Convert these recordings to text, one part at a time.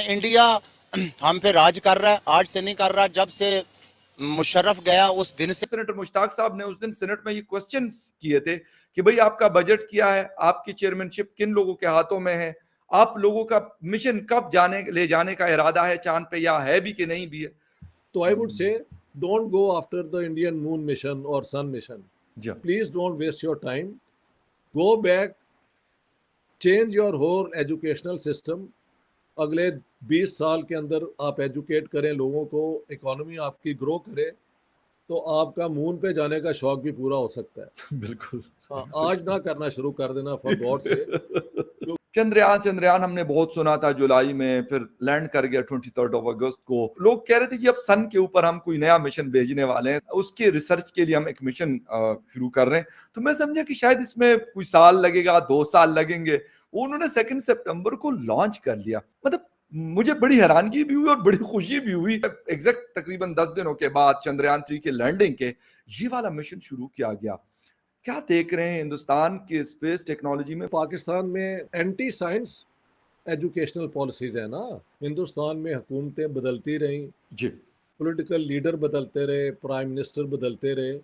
India हम पे राज कर रहा है, आज से नहीं कर रहा, जब से मुशर्रफ गया उस दिन से। सेनेटर मुश्ताक साहब ने उस दिन सेनेट में ये क्वेश्चन किए थे कि भाई आपका बजट क्या है, आपकी चेयरमैनशिप किन लोगों के हाथों में है, आप लोगों का मिशन कब ले जाने का इरादा है चांद पे, या है भी कि नहीं भी है। तो आई वुड से don't go after the Indian moon mission or sun mission. Ji Please don't waste your time. Go back, change your whole educational system. अगले 20 साल के अंदर आप एजुकेट करें लोगों को, इकोनॉमी आपकी ग्रो करे, तो आपका मून पे जाने का शौक भी पूरा हो सकता है। बिल्कुल। हाँ, आज ना करना शुरू कर देना फॉर गॉड से। चंद्रयान हमने बहुत सुना था जुलाई में, फिर लैंड कर गया 23 अगस्त को। लोग कह रहे थे कि अब सन के ऊपर हम कोई नया मिशन भेजने वाले हैं, उसके रिसर्च के लिए हम एक मिशन शुरू कर रहे हैं। तो मैं समझा कि शायद इसमें कोई साल लगेगा, 2 साल लगेंगे। उन्होंने 2 सितंबर को लॉन्च कर लिया। मतलब मुझे बड़ी हैरानगी भी हुई और बड़ी खुशी भी हुई। एग्जैक्ट तकरीबन 10 दिनों के बाद चंद्रयान 3 के लैंडिंग के ये वाला मिशन शुरू किया गया। क्या देख रहे हैं हिंदुस्तान के स्पेस टेक्नोलॉजी में? पाकिस्तान में एंटी साइंस एजुकेशनल पॉलिसीज है ना। हिंदुस्तान में हुकूमतें बदलती रहीं जी, पॉलिटिकल लीडर बदलते रहे, प्राइम मिनिस्टर बदलते रहे,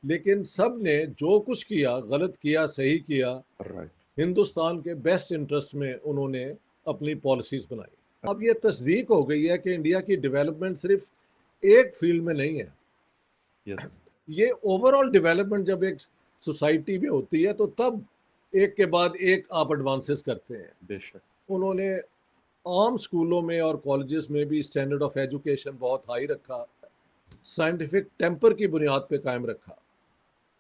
लेकिन सब ने जो कुछ किया, गलत किया सही किया, राइट, हिंदुस्तान के बेस्ट इंटरेस्ट में उन्होंने अपनी पॉलिसीज बनाई। अब ये तस्दीक हो गई है कि इंडिया की डेवलपमेंट सिर्फ एक फील्ड में नहीं है। यस, ये ओवरऑल डेवलपमेंट जब एक सोसाइटी में होती है तो तब एक के बाद एक आप एडवांसेस करते हैं। बेशक। उन्होंने आम स्कूलों में और कॉलेजेस में भी स्टैंडर्ड ऑफ एजुकेशन बहुत हाई रखा, साइंटिफिक टेम्पर की बुनियाद पे कायम रखा।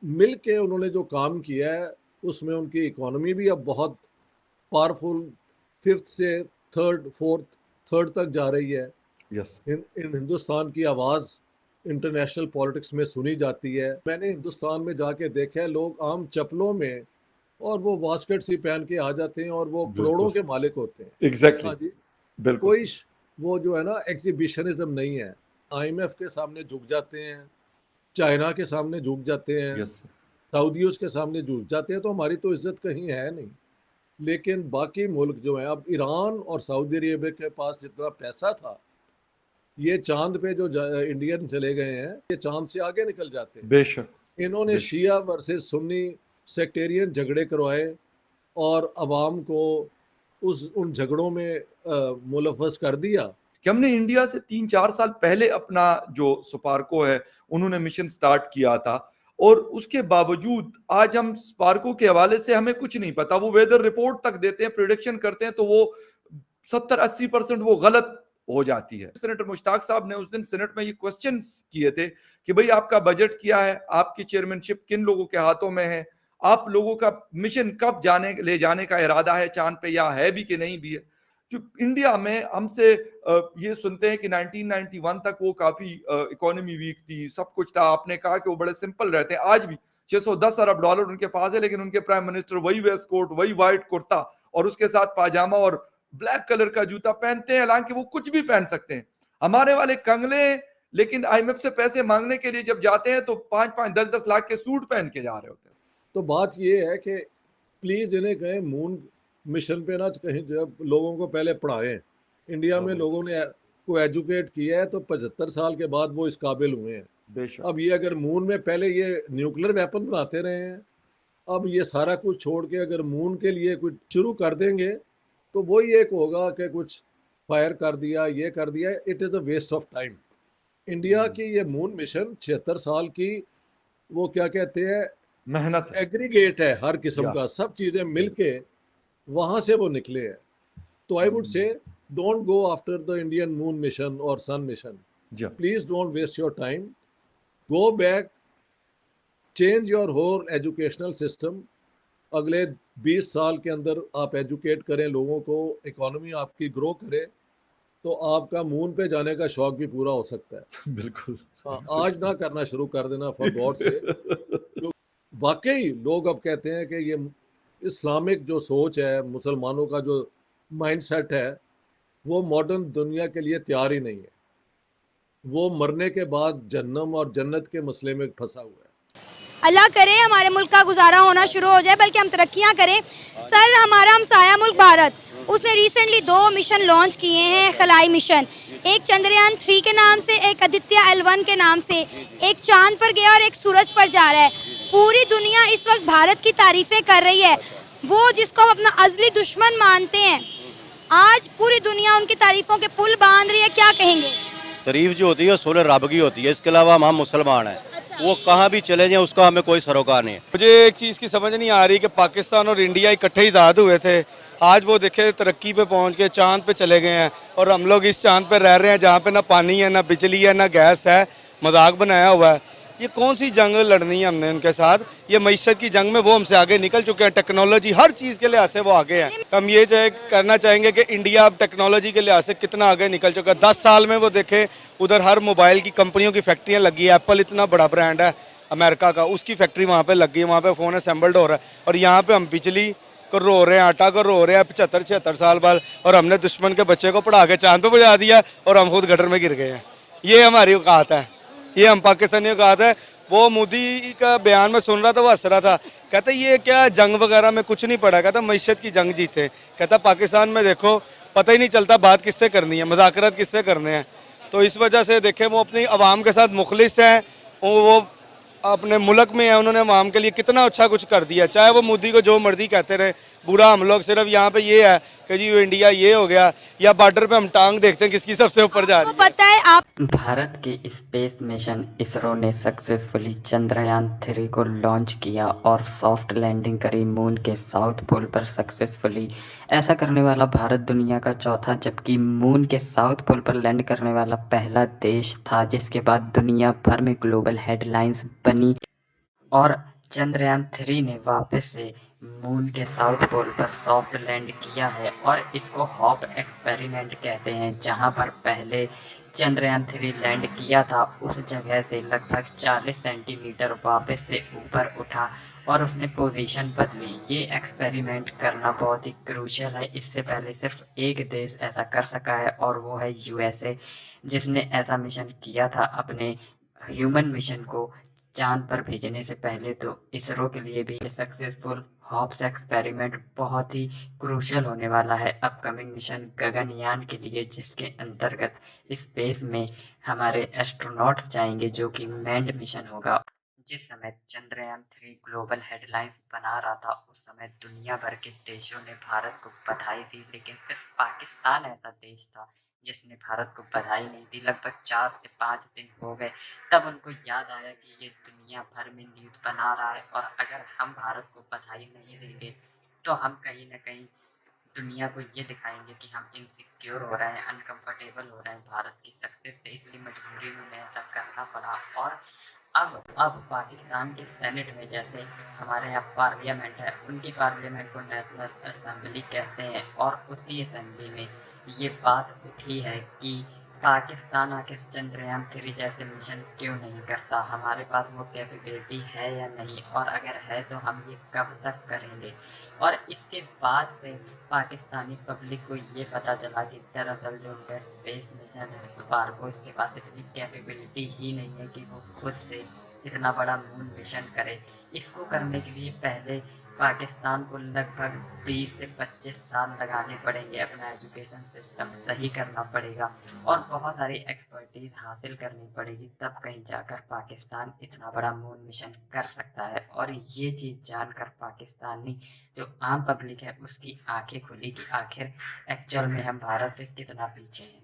मिल के उन्होंने जो काम किया है उसमें उनकी इकोनॉमी भी अब बहुत पावरफुल, 5th से 3rd 4th 3rd तक जा रही है। यस, इन हिंदुस्तान की आवाज़ इंटरनेशनल पॉलिटिक्स में सुनी जाती है। मैंने हिंदुस्तान में जाके देखा है, लोग आम चप्पलों में और वो वास्कट सी पहन के आ जाते हैं और वो करोड़ों के मालिक होते हैं। एग्जैक्टली, हाँ जी, बिल्कुल कोई वो जो है ना एग्जीबिशनिज्म नहीं है। IMF के सामने झुक जाते हैं, चाइना के सामने झुक जाते हैं, यस, सऊदीयों के सामने झुक जाते हैं, तो हमारी तो इज्जत कहीं है नहीं। लेकिन बाकी मुल्क जो हैं, अब ईरान और सऊदी अरेबिया के पास जितना पैसा था, ये चांद पे जो इंडियन चले गए हैं, ये चांद से आगे निकल जाते हैं। बेशक। इन्होंने शिया वर्सेस सुन्नी सेक्टेरियन झगड़े करवाए और अवाम को उन झगड़ों में मुलव्वस कर दिया। कि हमने इंडिया से 3-4 साल पहले अपना जो स्पार्को है उन्होंने मिशन स्टार्ट किया था, और उसके बावजूद आज हम स्पार्को के हवाले से हमें कुछ नहीं पता। वो वेदर रिपोर्ट तक देते हैं, प्रिडिक्शन करते हैं, तो वो 70-80% वो गलत हो जाती है। सेनेटर मुश्ताक साहब ने उस दिन सेनेट में ये क्वेश्चन किए थे कि भाई आपका बजट क्या है, आपकी चेयरमैनशिप किन लोगों के हाथों में है, आप लोगों का मिशन कब ले जाने का इरादा है चांद पे, या है भी कि नहीं भी है। जो इंडिया में हमसे ये सुनते हैं कि 1991 तक वो काफी इकोनॉमी वीक थी, सब कुछ था। आपने कहा कि वो बड़े सिंपल रहते हैं, आज भी $610 अरब उनके पास है, लेकिन उनके प्राइम मिनिस्टर वही वेस्ट कोट, वही व्हाइट कुर्ता और उसके साथ पाजामा और ब्लैक कलर का जूता पहनते हैं, हालांकि वो कुछ भी पहन सकते हैं। हमारे वाले कंगले, लेकिन IMF से पैसे मांगने के लिए जब जाते हैं तो 5-5, 10-10 लाख के सूट पहन के जा रहे होते हैं। तो बात ये है कि प्लीज इन्हें कहें मून मिशन पे ना कहीं, जब लोगों को पहले पढ़ाएं। इंडिया में लोगों ने को एजुकेट किया है तो 75 साल के बाद वो इस काबिल हुए हैं। बेशक। अब ये अगर मून में पहले ये न्यूक्लियर वेपन बनाते रहे हैं, अब ये सारा कुछ छोड़ के अगर मून के लिए कुछ शुरू कर देंगे तो वही एक होगा कि कुछ फायर कर दिया, ये कर दिया। It is a waste of time. India की ये मून मिशन 76 साल की, वो क्या कहते हैं, मेहनत है, एग्रीगेट है हर किस्म का, सब चीज़ें मिलके वहाँ से वो निकले हैं। तो I would say don't go after the Indian moon mission और sun mission. Please don't waste your time. Go back, change your whole educational system. अगले 20 साल के अंदर आप एजुकेट करें लोगों को, इकोनॉमी आपकी ग्रो करे, तो आपका मून पे जाने का शौक भी पूरा हो सकता है। बिल्कुल। हाँ, आज ना करना शुरू कर देना फॉर गॉड से। वाकई लोग अब कहते हैं कि ये इस्लामिक जो सोच है, मुसलमानों का जो माइंडसेट है, वो मॉडर्न दुनिया के लिए तैयार ही नहीं है। वो मरने के बाद जन्नम और जन्नत के मसले में फंसा हुआ है। अल्लाह करे हमारे मुल्क का गुजारा होना शुरू हो जाए, बल्कि हम तरक्कियां करें। सर, हमारा हमसाया मुल्क भारत, उसने रिसेंटली 2 मिशन लॉन्च किए हैं, खलाई मिशन, एक चंद्रयान 3 के नाम से, एक आदित्य L1 के नाम से। एक चांद पर गया और एक सूरज पर जा रहा है। पूरी दुनिया इस वक्त भारत की तारीफें कर रही है। वो जिसको हम अपना अजली दुश्मन मानते हैं, आज पूरी दुनिया उनकी तारीफों के पुल बांध रही है। क्या कहेंगे? तारीफ जो होती है सोलह रब की होती है, इसके अलावा हम मुसलमान हैं। वो कहाँ भी चले जाएं उसका हमें कोई सरोकार नहीं है। मुझे एक चीज़ की समझ नहीं आ रही कि पाकिस्तान और इंडिया इकट्ठे इजाद हुए थे, आज वो देखे तरक्की पे पहुंच के चांद पे चले गए हैं और हम लोग इस चांद पे रह रहे हैं जहाँ पे ना पानी है, ना बिजली है, ना गैस है, मजाक बनाया हुआ है। ये कौन सी जंग लड़नी है हमने उनके साथ? ये मईशत की जंग में वो हमसे आगे निकल चुके हैं, टेक्नोलॉजी हर चीज़ के लिहाज से वो आगे हैं। हम ये करना चाहेंगे कि इंडिया अब टेक्नोलॉजी के लिहाज से कितना आगे निकल चुका है। 10 साल में वो देखे उधर हर मोबाइल की कंपनियों की फैक्ट्रियाँ लगी है। एप्पल इतना बड़ा ब्रांड है अमेरिका का, उसकी फैक्ट्री वहाँ पे लगी है, वहाँ पे फ़ोन असेंबल्ड हो रहा है। और यहाँ पे हम बिजली को रो रहे हैं, आटा को रो रहे हैं 75-76 साल बाद, और हमने दुश्मन के बच्चे को पढ़ा के चांद पे पहुँचा दिया और हम खुद गटर में गिर गए हैं। ये हमारी औकात है, ये हम पाकिस्तानी औकात है। वो मोदी का बयान में सुन रहा था, वो हंस रहा था, कहता ये क्या जंग वगैरह में कुछ नहीं पड़ा, कहता मईशत की जंग जीते। कहता पाकिस्तान में देखो पता ही नहीं चलता बात किससे करनी है, मुज़ाकरात किससे करने हैं। तो इस वजह से देखें वो अपनी आवाम के साथ मुखलिस हैं, वो अपने मुल्क में है, उन्होंने आवाम के लिए कितना अच्छा कुछ कर दिया। चाहे वो मोदी को जो मर्जी कहते रहे, बुरा हम लोग सिर्फ यहाँ पे ये है कि जी इंडिया ये हो गया, या बॉर्डर पे हम टांग देखते हैं किसकी सबसे ऊपर जा रही है। पता है आप भारत के स्पेस मिशन इसरो ने सक्सेसफुली चंद्रयान 3 को लॉन्च किया और सॉफ्ट लैंडिंग करी मून के साउथ पोल पर सक्सेसफुली। ऐसा करने वाला भारत दुनिया का चौथा, जबकि मून के साउथ पोल पर लैंड करने वाला पहला देश था, जिसके बाद दुनिया भर में ग्लोबल हेडलाइंस बनी और चंद्रयान 3 ने वापस से मून के साउथ पोल पर सॉफ्ट लैंड किया है और इसको हॉप एक्सपेरिमेंट कहते हैं। जहां पर पहले चंद्रयान 3 लैंड किया था उस जगह से लगभग 40 सेंटीमीटर वापस से ऊपर उठा और उसने पोजीशन बदली। ये एक्सपेरिमेंट करना बहुत ही क्रूशियल है। इससे पहले सिर्फ एक देश ऐसा कर सका है और वो है यूएसए, जिसने ऐसा मिशन किया था अपने ह्यूमन मिशन को चांद पर भेजने से पहले। तो इसरो के लिए भी सक्सेसफुल हॉप्स एक्सपेरिमेंट बहुत ही क्रूशियल होने वाला है अपकमिंग मिशन गगनयान के लिए, जिसके अंतर्गत स्पेस में हमारे एस्ट्रोनॉट्स जाएंगे, जो कि मैन्ड मिशन होगा। जिस समय चंद्रयान 3 ग्लोबल हेडलाइंस बना रहा था उस समय दुनिया भर के देशों ने भारत को बधाई दी, लेकिन सिर्फ पाकिस्तान ऐसा देश था जिसने भारत को बधाई नहीं दी। लगभग 4 से 5 दिन हो गए, तब उनको याद आया कि ये दुनिया भर में न्यूज़ बना रहा है और अगर हम भारत को बधाई नहीं देंगे तो हम कहीं ना कहीं दुनिया को ये दिखाएंगे कि हम इनसिक्योर हो रहे हैं, अनकंफर्टेबल हो रहे हैं भारत की सक्सेस से। इसलिए मजबूरी में उन्हें ऐसा करना पड़ा। और अब पाकिस्तान के सेनेट में, जैसे हमारे यहाँ पार्लियामेंट है, उनकी पार्लियामेंट को नेशनल असेंबली कहते हैं, और उसी असेंबली में ये बात उठी है कि पाकिस्तान आखिर चंद्रयान 3 जैसे मिशन क्यों नहीं करता, हमारे पास वो कैपेबिलिटी है या नहीं, और अगर है तो हम ये कब तक करेंगे। और इसके बाद से पाकिस्तानी पब्लिक को ये पता चला कि दरअसल जो उनका स्पेस मिशन है स्पार्को, इसके पास इतनी कैपेबिलिटी ही नहीं है कि वो खुद से इतना बड़ा मून मिशन करे। इसको करने के लिए पहले पाकिस्तान को लगभग 20 से 25 साल लगाने पड़ेंगे, अपना एजुकेशन सिस्टम सही करना पड़ेगा और बहुत सारी एक्सपर्टीज हासिल करनी पड़ेगी, तब कहीं जाकर पाकिस्तान इतना बड़ा मून मिशन कर सकता है। और ये चीज़ जानकर पाकिस्तानी जो आम पब्लिक है उसकी आंखें खुली कि आखिर एक्चुअल में हम भारत से कितना पीछे हैं।